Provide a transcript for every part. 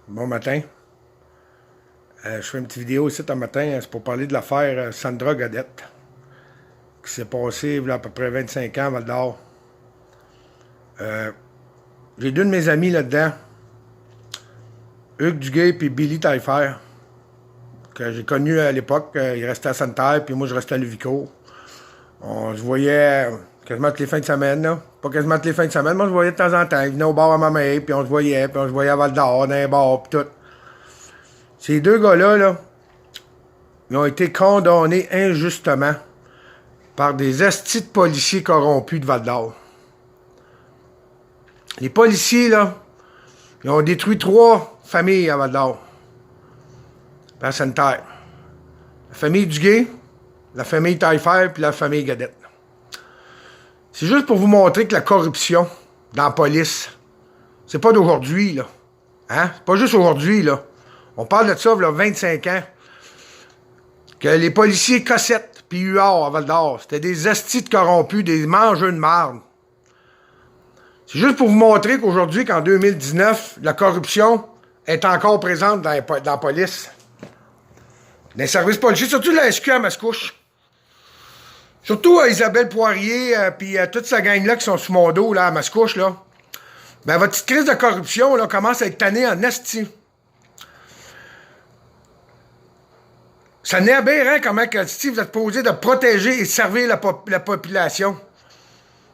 Bon matin. Je fais une petite vidéo ici un matin, c'est pour parler de l'affaire Sandra Godette, qui s'est passée il y a à peu près 25 ans à Val d'Or. J'ai deux de mes amis là-dedans, Hugues Duguay et Billy Taillefer, que j'ai connus à l'époque. Ils restaient à Sainte-Terre, puis moi je restais à Levicourt. On se voyait quasiment toutes les fins de semaine, là. Pas quasiment toutes les fins de semaine, mais on se voyait de temps en temps. Ils venaient au bar à ma mère, puis on se voyait à Val d'Or, dans les bars, puis tout. Ces deux gars-là, là, ils ont été condamnés injustement par des estis de policiers corrompus de Val d'Or. Les policiers, là, ils ont détruit 3 familles à Val d'Or, à Sainte-Terre. La famille Duguay, la famille Taillefer, puis la famille Godette. C'est juste pour vous montrer que la corruption dans la police, c'est pas d'aujourd'hui, là. Hein? C'est pas juste aujourd'hui, là. On parle de ça, il y a 25 ans. Que les policiers Cossette puis Huard à Val d'Or, c'était des estis de corrompus, des mangeux de marde. C'est juste pour vous montrer qu'aujourd'hui, qu'en 2019, la corruption est encore présente dans la police. Dans les services policiers, surtout la SQ à Mascouche. Surtout à Isabelle Poirier, puis toute sa gang-là qui sont sous mon dos, là, à Mascouche, là. Ben, votre petite crise de corruption, là, commence à être tannée en esti. Ça n'est aberrant comment que, vous êtes posé de protéger et servir la population.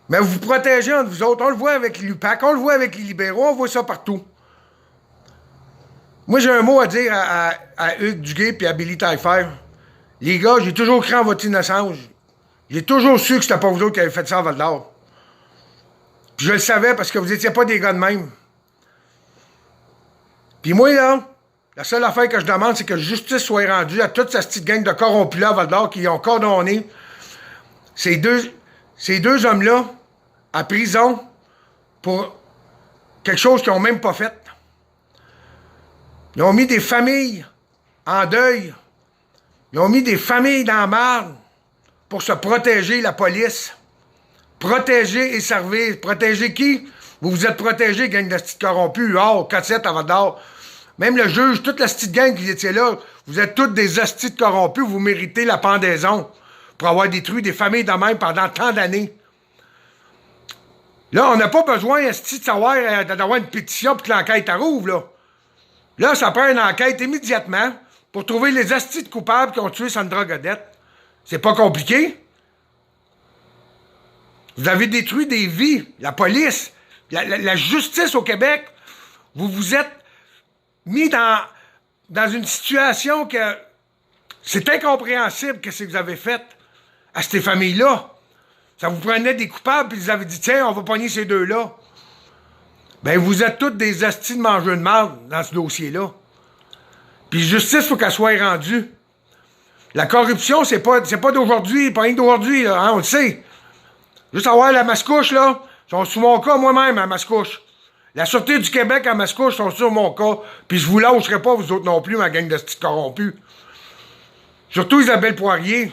Mais vous vous protégez entre vous autres. On le voit avec l'UPAC, on le voit avec les libéraux, on voit ça partout. Moi, j'ai un mot à dire à Hugues Duguay et à Billy Taillefer. Les gars, j'ai toujours cru en votre innocence. J'ai toujours su que c'était pas vous autres qui avez fait ça à Val d'Or. Puis je le savais parce que vous étiez pas des gars de même. Puis moi, là, la seule affaire que je demande, c'est que justice soit rendue à toute cette petite gang de corrompus là à Val d'Or qui ont condamné ces deux hommes-là à prison pour quelque chose qu'ils n'ont même pas fait. Ils ont mis des familles en deuil. Ils ont mis des familles dans la marde pour se protéger, la police. Protéger et servir. Protéger qui? Vous vous êtes protégés, gang de petits corrompus, Cossette à Val d'Or. Même le juge, toute la petite gang qui était là, vous êtes tous des hosties de corrompus, vous méritez la pendaison pour avoir détruit des familles de même pendant tant d'années. Là, on n'a pas besoin, esti, de savoir, d'avoir une pétition pour que l'enquête arrive, là. Là, ça prend une enquête immédiatement pour trouver les hosties de coupables qui ont tué Sandra Godette. C'est pas compliqué. Vous avez détruit des vies, la police, la justice au Québec. Vous vous êtes mis dans une situation que c'est incompréhensible que ce que vous avez fait à ces familles-là. Ça vous prenait des coupables, puis vous avez dit, tiens, on va pogner ces deux-là. Ben, vous êtes tous des astis de mangeux de marde dans ce dossier-là. Puis justice, il faut qu'elle soit rendue. La corruption, c'est pas d'aujourd'hui, pas rien d'aujourd'hui, là, hein, on le sait. Juste avoir la Mascouche, là, sont sous mon cas moi-même, à Mascouche. La Sûreté du Québec à Mascouche sont sur mon cas, puis je vous lâcherai pas, vous autres non plus, ma gang de petits corrompus. Surtout Isabelle Poirier.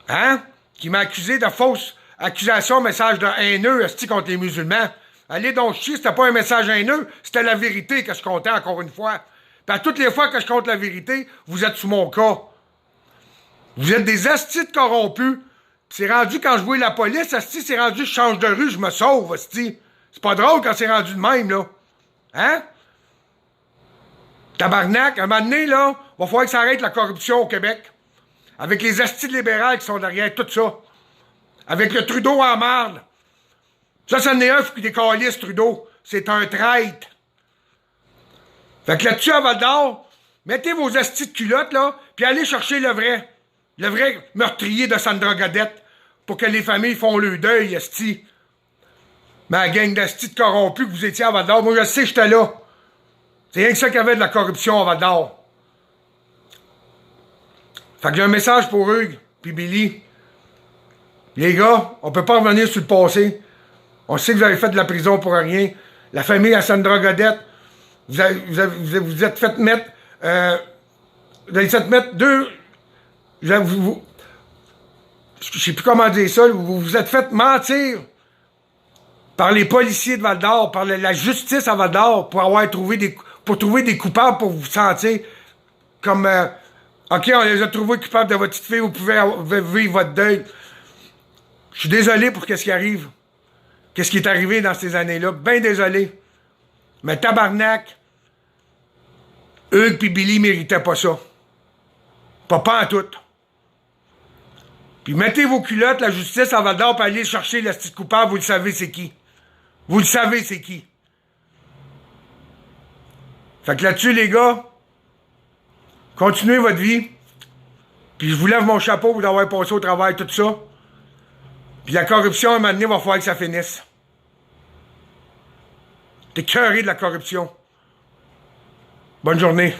Hein? Qui m'a accusé de fausses accusations, message de haineux, contre les musulmans. Allez donc chier, c'était pas un message haineux, c'était la vérité que je comptais encore une fois. Puis à toutes les fois que je compte la vérité, vous êtes sous mon cas. Vous êtes des astis de corrompus. C'est rendu quand je vois la police, asti, c'est rendu je change de rue, je me sauve, asti. C'est pas drôle quand c'est rendu de même, là. Hein? Tabarnak, à un moment donné, là, va falloir que ça arrête la corruption au Québec. Avec les astis libérales qui sont derrière tout ça. Avec le Trudeau en marde. Ça en est un qui décalisse, Trudeau. C'est un traître. Fait que là-dessus, à Val d'Or, mettez vos astis de culottes, là, puis allez chercher le vrai meurtrier de Sandra Godette, pour que les familles font le deuil, asti. Ma gang d'astis de corrompus que vous étiez à Val d'Or, moi je sais, j'étais là. C'est rien que ça qu'il y avait de la corruption à Val d'Or. Fait que j'ai un message pour Hugues, puis Billy. Les gars, on peut pas revenir sur le passé. On sait que vous avez fait de la prison pour rien. La famille à Sandra Godette, vous êtes fait mettre... vous avez fait mettre deux... je sais plus comment dire ça, vous vous êtes fait mentir par les policiers de Val-d'Or, par la justice à Val-d'Or, pour trouver des coupables, pour vous sentir comme... OK, on les a trouvés coupables de votre petite fille, vous pouvez vivre votre deuil. Je suis désolé pour ce qui arrive. Qu'est-ce qui est arrivé dans ces années-là. Ben désolé. Mais tabarnak, Hugues et Billy méritaient pas ça. Pas en tout. Puis mettez vos culottes, la justice à Val-d'Or, puis allez chercher le petit coupable, vous le savez c'est qui. Vous le savez c'est qui. Fait que là-dessus, les gars, continuez votre vie. Puis je vous lève mon chapeau pour d'avoir passé au travail tout ça. Puis la corruption, à un moment donné, va falloir que ça finisse. T'es écœuré de la corruption. Bonne journée.